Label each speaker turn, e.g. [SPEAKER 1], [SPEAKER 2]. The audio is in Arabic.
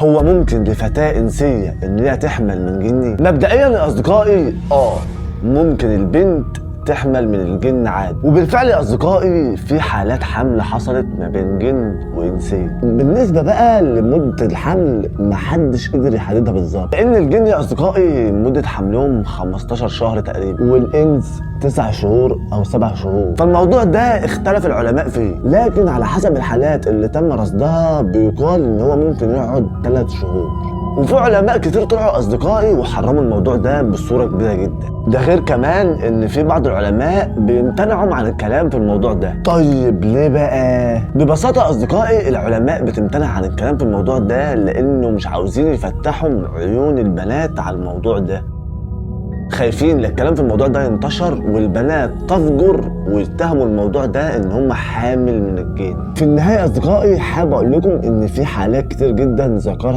[SPEAKER 1] هو ممكن لفتاة إنسية إن هي تحمل من جني؟ مبدئيا يا أصدقائي ممكن البنت تحمل من الجن عادي، وبالفعل يا أصدقائي في حالات حمل حصلت ما بين جن وإنسية. بالنسبة بقى لمدة الحمل محدش قدر يحددها بالظبط، لأن الجن يا أصدقائي مدة حملهم 15 شهر تقريبا، والإنس 9 شهور أو 7 شهور، فالموضوع ده اختلف العلماء فيه، لكن على حسب الحالات اللي تم رصدها بيقال إن هو ممكن يقعد 3 شهور. وفي علماء كتير طلعوا أصدقائي وحرموا الموضوع ده بصورة كبيرة جدا. ده غير كمان ان في بعض العلماء بيمتنعوا عن الكلام في الموضوع ده. طيب ليه بقى؟ ببساطة أصدقائي العلماء بتمتنع عن الكلام في الموضوع ده لأنه مش عاوزين يفتحوا عيون البنات على الموضوع ده، خايفين الكلام في الموضوع ده ينتشر والبنات تفجر ويتهموا الموضوع ده ان هم حامل من الجن. في النهاية أصدقائي حابب أقول لكم ان في حالات كتير جدا ذكرها